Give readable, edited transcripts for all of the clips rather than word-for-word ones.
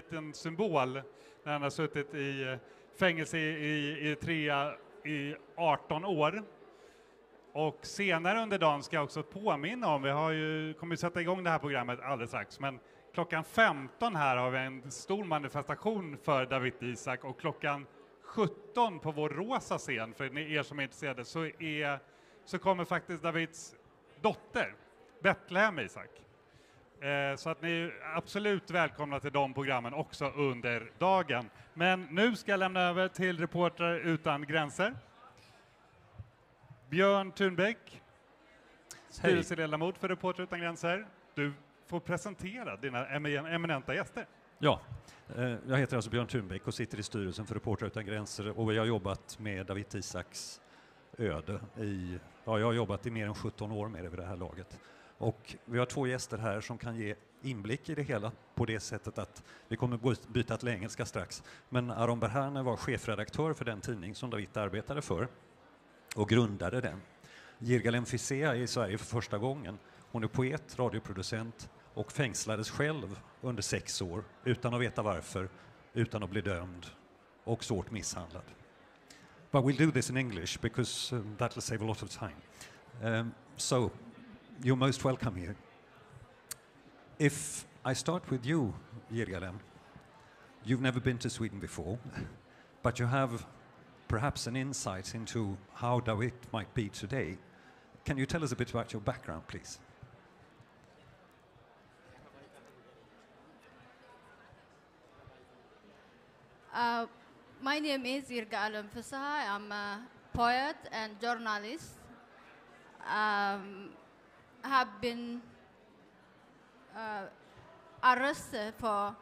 blivit en symbol när han har suttit i fängelse i Eritrea i 18 år. Och senare under dagen ska jag också påminna om, kommer sätta igång det här programmet alldeles strax, men klockan 15 här har vi en stor manifestation för Dawit Isaak, och klockan 17 på vår rosa scen, för er som är intresserade, så kommer faktiskt Dawits dotter, Yirgalem Isaak. Så att ni är absolut välkomna till de programmen också under dagen. Men nu ska jag lämna över till Reportrar utan gränser. Björn Tunbäck, styrelseledamot för Reportrar utan gränser. Du får presentera dina eminenta gäster. Ja, jag heter alltså Björn Tunbäck och sitter i styrelsen för Reportrar utan gränser, och jag har jobbat med Dawit Isaaks öde jag har jobbat i mer än 17 år med det vid det här laget. Och vi har 2 gäster här som kan ge inblick i det hela på det sättet att vi kommer byta till engelska strax. Men Berhane var chefredaktör för den tidning som Dawit arbetade för och grundade den. Yirgalem Fisseha är i Sverige för första gången. Hon är poet, radioproducent och fängslades själv under 6 år utan att veta varför, utan att bli dömd och svårt misshandlad. But we'll do this in English because that will save a lot of time. So, you're most welcome here. If I start with you, Yirgalem, you've never been to Sweden before, but you have perhaps an insight into how Dawit might be today. Can you tell us a bit about your background, please? My name is Yirgalem Fisseha. I'm a poet and journalist. I have been arrested for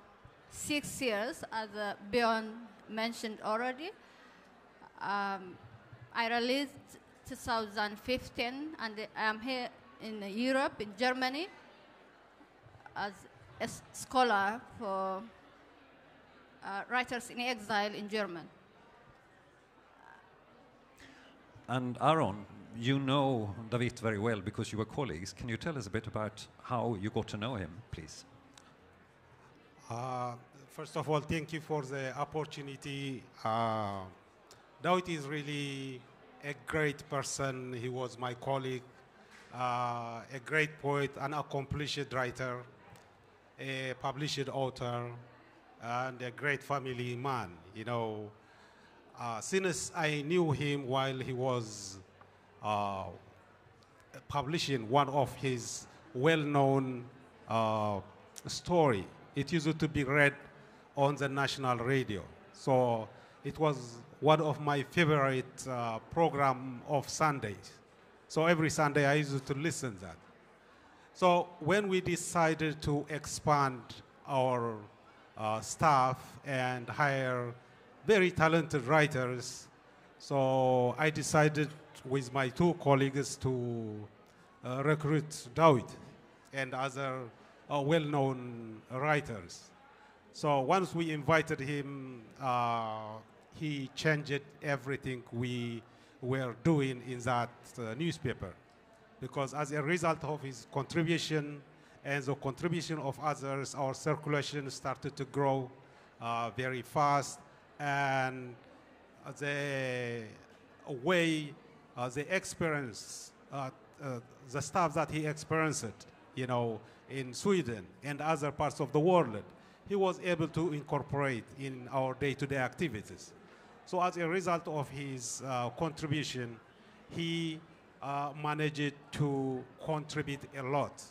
6 years, as Björn mentioned already. I released 2015, and I'm here in Europe, in Germany, as a scholar for writers in exile in German. And Aaron, you know Dawit very well because you were colleagues. Can you tell us a bit about how you got to know him, please? First of all, thank you for the opportunity. Dawit is really a great person. He was my colleague, a great poet, an accomplished writer, a published author, and a great family man. You know, since I knew him while he was publishing one of his well-known story, it used to be read on the national radio. So it was one of my favorite program of Sundays. So every Sunday I used to listen to that. So when we decided to expand our staff and hire very talented writers, so I decided with my 2 colleagues to recruit Dawit and other well-known writers. So once we invited him, he changed everything we were doing in that newspaper, because as a result of his contribution and the contribution of others, our circulation started to grow very fast, and the way, the experience, the stuff that he experienced, you know, in Sweden and other parts of the world, he was able to incorporate in our day-to-day activities. So as a result of his contribution, he managed to contribute a lot.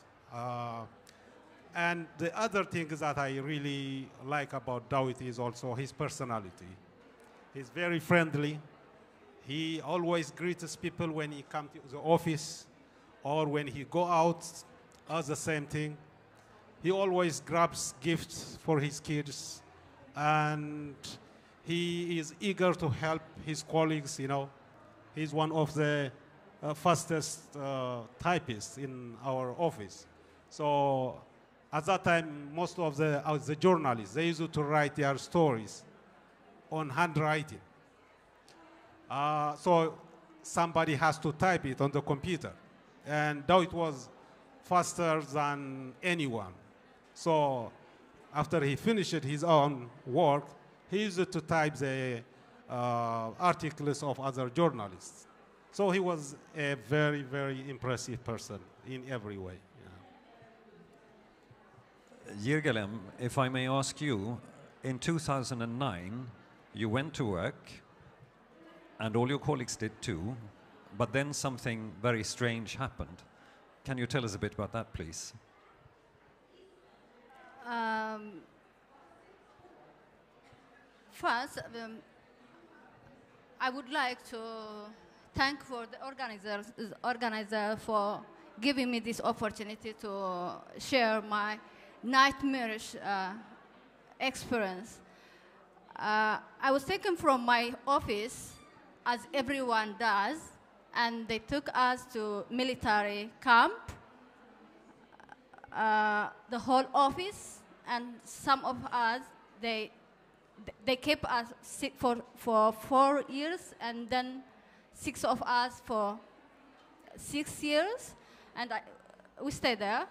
And the other thing that I really like about Dawit is also his personality. He's very friendly. He always greets people when he comes to the office or when he go out, does the same thing. He always grabs gifts for his kids, and he is eager to help his colleagues, you know. He's one of the fastest typists in our office. So at that time, most of the journalists, they used to write their stories on handwriting. So somebody has to type it on the computer. And Dawit was faster than anyone. So after he finished his own work, he used to type the articles of other journalists. So he was a very, very impressive person in every way. Yirgalem, if I may ask you, in 2009, you went to work, and all your colleagues did too, but then something very strange happened. Can you tell us a bit about that, please? First, I would like to thank for the organizer for giving me this opportunity to share my nightmarish experience. I was taken from my office, as everyone does, and they took us to military camp, the whole office, and some of us, they kept us for 4 years, and then 6 of us for 6 years, and we stayed there.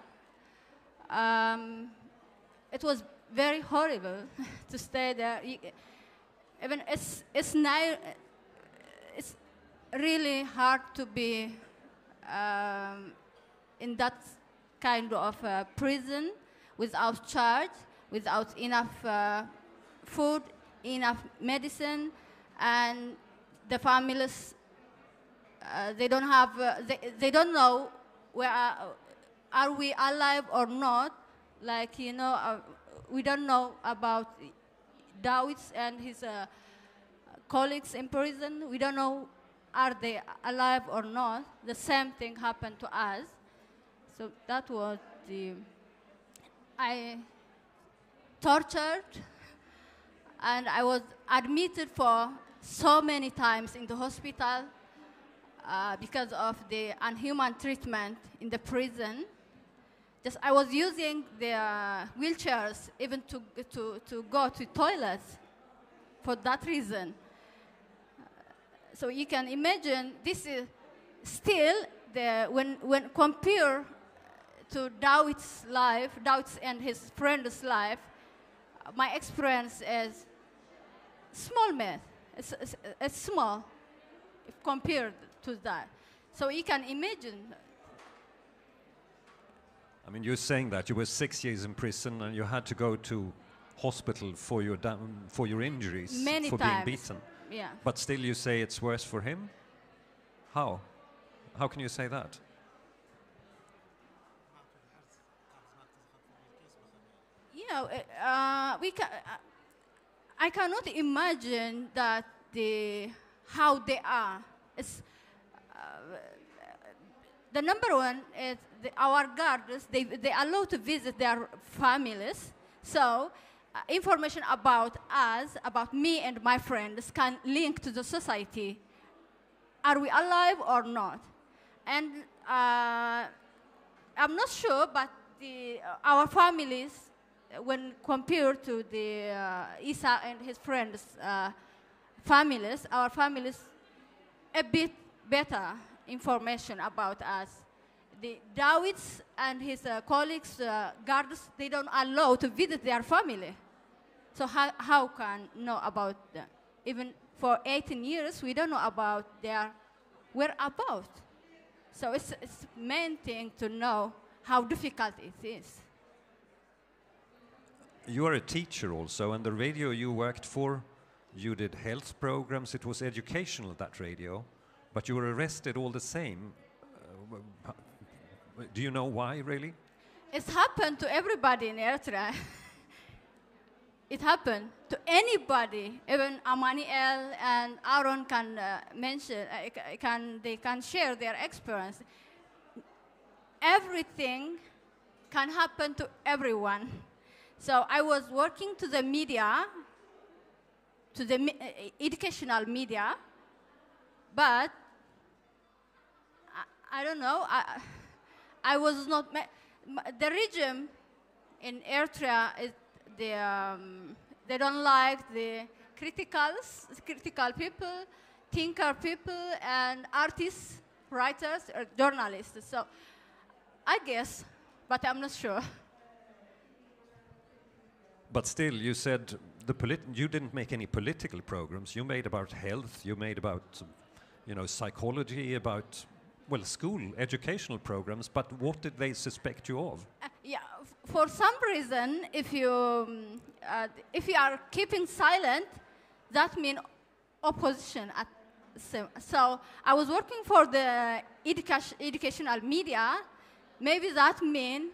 It was very horrible to stay there. Even it's really hard to be in that kind of prison without charge, without enough food, enough medicine, and the families they don't have they don't know where are we alive or not. Like, you know, we don't know about Dawit and his colleagues in prison. We don't know are they alive or not. The same thing happened to us. So that was I tortured, and I was admitted for so many times in the hospital because of the inhuman treatment in the prison. Just I was using the wheelchairs even to go to toilets for that reason. So you can imagine this is still when compared to Dawit's life, Dawit's and his friend's life, my experience is small math. It's small if compared to that. So you can imagine. I mean, you're saying that you were 6 years in prison and you had to go to hospital for your injuries, many for times. being beaten. Yeah. But still you say it's worse for him? How? How can you say that? You know, I cannot imagine that how they are. It's, the number one is our guards, they allow to visit their families. So information about us, about me and my friends can link to the society. Are we alive or not? And I'm not sure, but our families, when compared to the Isa and his friends' families, our families a bit better information about us. The Dawits and his colleagues, guards, they don't allow to visit their family. So how can know about them? Even for 18 years, we don't know about their whereabouts. So it's main thing to know how difficult it is. You are a teacher also, and the radio you worked for, you did health programs, it was educational, that radio, but you were arrested all the same. Do you know why, really? It's happened to everybody in Eritrea. It happened to anybody. Even Amaniel and Aaron can mention, they can share their experience. Everything can happen to everyone. So I was working to the media, to the educational media, but I don't know. I was not. The regime in Eritrea is they don't like the critical people, thinker people, and artists, writers, or journalists. So I guess, but I'm not sure. But still, you said you didn't make any political programs. You made about health. You made about, psychology, about school educational programs. But what did they suspect you of? For some reason, if you are keeping silent, that means opposition. So I was working for the educational media. Maybe that means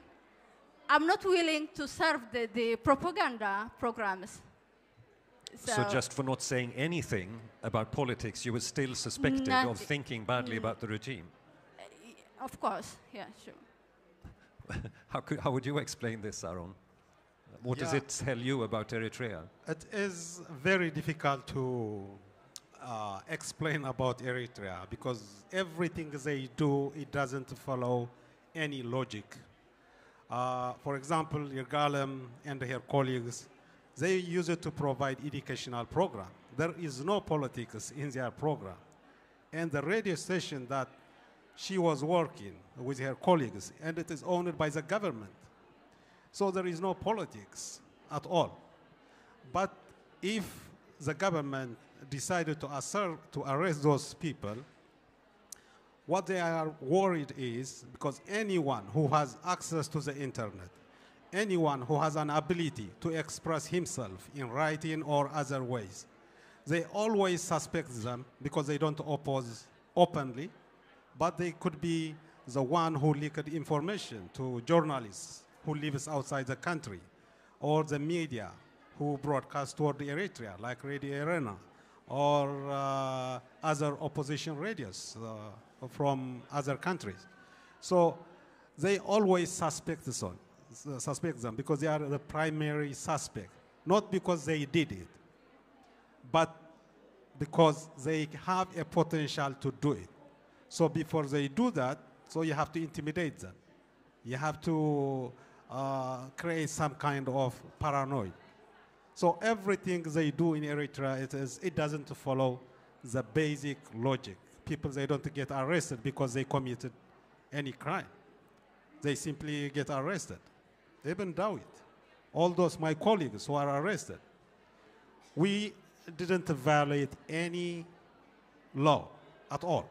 I'm not willing to serve the propaganda programs. So just for not saying anything about politics, you were still suspected of thinking badly about the regime? Of course, yeah, sure. How would you explain this, Aaron? What does it tell you about Eritrea? It is very difficult to explain about Eritrea because everything they do, it doesn't follow any logic. For example, Yirgalem and her colleagues, they use it to provide educational program. There is no politics in their program. And the radio station that she was working with her colleagues, and it is owned by the government. So there is no politics at all. But if the government decided to arrest those people, what they are worried is because anyone who has access to the internet, anyone who has an ability to express himself in writing or other ways, they always suspect them because they don't oppose openly, but they could be the one who leaked information to journalists who lives outside the country, or the media who broadcast toward Eritrea, like Radio Arena, or other opposition radios from other countries. So they always suspect them because they are the primary suspect, not because they did it, but because they have a potential to do it. So before they do that, so you have to intimidate them. You have to create some kind of paranoia. So everything they do in Eritrea, it doesn't follow the basic logic. People, they don't get arrested because they committed any crime. They simply get arrested. Even Dawit, all those my colleagues who are arrested, we didn't violate any law at all.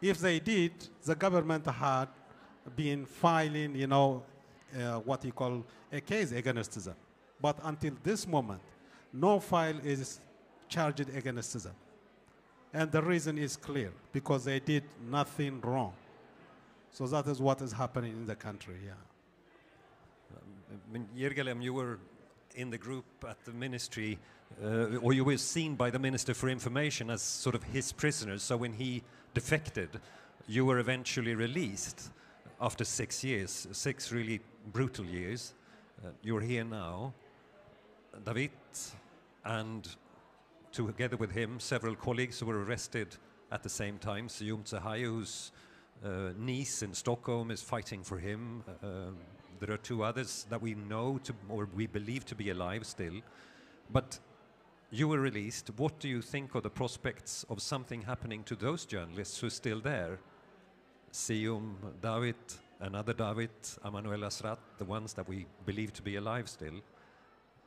If they did, the government had been filing, what you call a case against them. But until this moment, no file is charged against them. And the reason is clear, because they did nothing wrong. So that is what is happening in the country, yeah. Yirgalem, you were in the group at the ministry, or you were seen by the Minister for Information as sort of his prisoners. So when he defected, you were eventually released after 6 years, 6 really brutal years. You're here now. Dawit, and together with him, several colleagues who were arrested at the same time. Sehai, whose niece in Stockholm is fighting for him. There are 2 others that we know or we believe to be alive still. But you were released. What do you think of the prospects of something happening to those journalists who are still there? Dawit, another Dawit, Emmanuel Asrat, the ones that we believe to be alive still,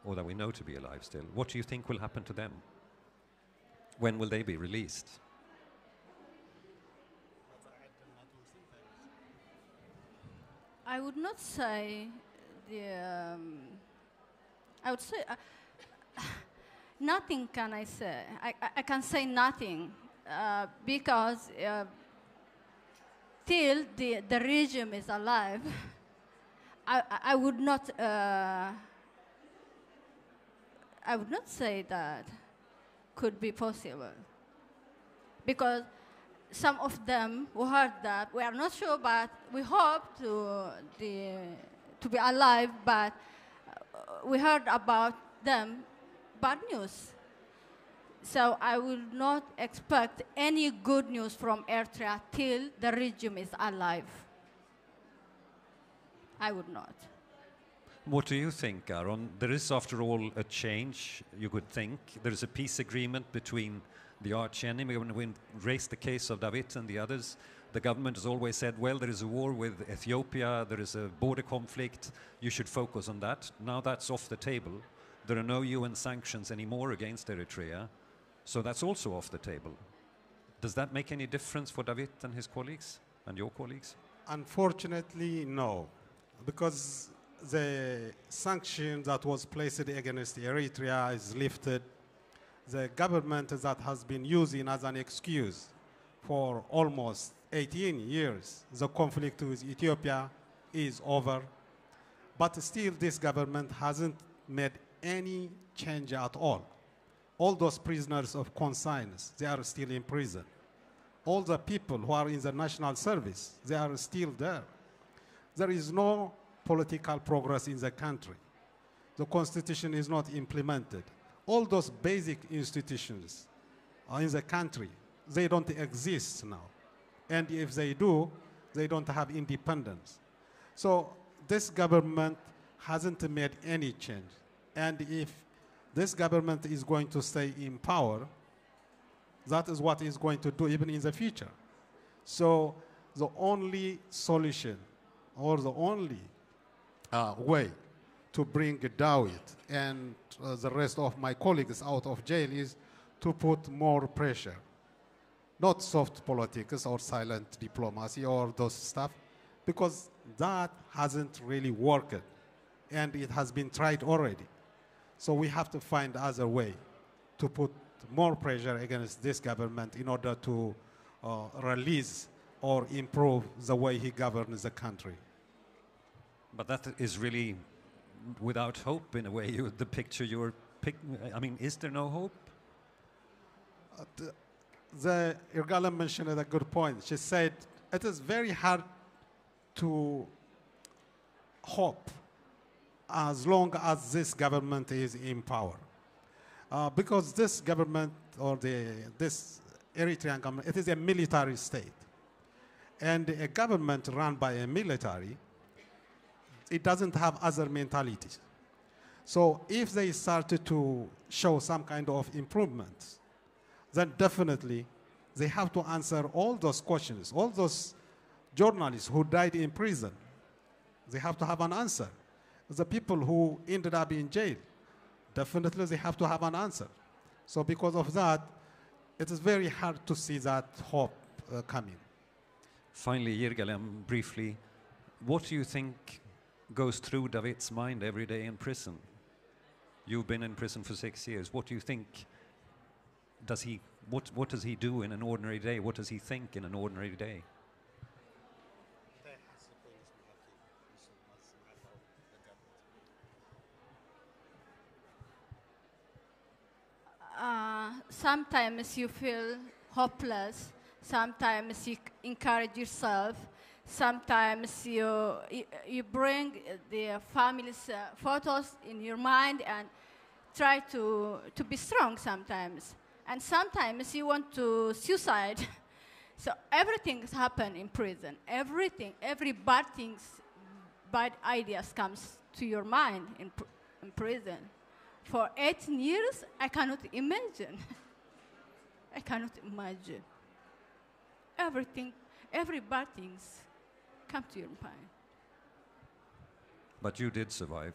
or that we know to be alive still. What do you think will happen to them? When will they be released? I would not say I would say nothing can I say. I can say nothing because till the regime is alive, I would not say that could be possible, because some of them who heard that, we are not sure, but we hope to be alive, but we heard about them bad news. So I will not expect any good news from Eritrea till the regime is alive. I would not. What do you think, Aaron? There is, after all, a change, you could think. There is a peace agreement between the arch enemy. When we raised the case of Dawit and the others, The government has always said, well, there is a war with Ethiopia, there is a border conflict, you should focus on that. Now that's off the table. There are no UN sanctions anymore against Eritrea, so that's also off the table. Does that make any difference for Dawit and his colleagues, and your colleagues? Unfortunately, no, because the sanction that was placed against Eritrea is lifted. The government that has been using as an excuse for almost 18 years, the conflict with Ethiopia is over. But still, this government hasn't made any change at all. All those prisoners of conscience, they are still in prison. All the people who are in the national service, they are still there. There is no political progress in the country. The constitution is not implemented. All those basic institutions in the country, they don't exist now. And if they do, they don't have independence. So this government hasn't made any change. And if this government is going to stay in power, that is what it's going to do even in the future. So the only solution or the only way to bring Dawit and the rest of my colleagues out of jail is to put more pressure. Not soft politics or silent diplomacy or those stuff, because that hasn't really worked and it has been tried already. So we have to find other way to put more pressure against this government in order to release or improve the way he governs the country. But that is really without hope in a way, the picture you're picking. I mean, is there no hope? The Yirgalem mentioned a good point. She said it is very hard to hope as long as this government is in power. Because this government, or this Eritrean government, it is a military state. And a government run by a military, it doesn't have other mentalities. So if they started to show some kind of improvements, then definitely they have to answer all those questions. All those journalists who died in prison, they have to have an answer. The people who ended up in jail, definitely they have to have an answer. So because of that, it is very hard to see that hope coming. Finally, Yirgalem, briefly, what do you think goes through Dawit's mind every day in prison? You've been in prison for 6 years. What do you think, what does he do in an ordinary day? What does he think in an ordinary day? Sometimes you feel hopeless. Sometimes you encourage yourself. Sometimes you bring the family's photos in your mind and try to be strong sometimes. And sometimes you want to suicide. So everything happens in prison. Everything, every bad things, bad ideas comes to your mind in prison. For 18 years, I cannot imagine. I cannot imagine. Everything, every bad things come to your mind. But you did survive.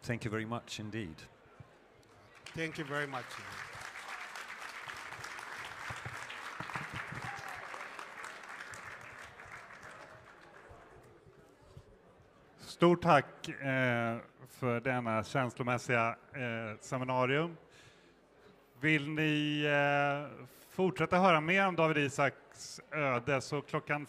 Thank you very much indeed. Thank you very much. Stort tack för denna känslomässiga seminarium. Vill ni fortsätta höra mer om Dawit Isaaks öde så klockan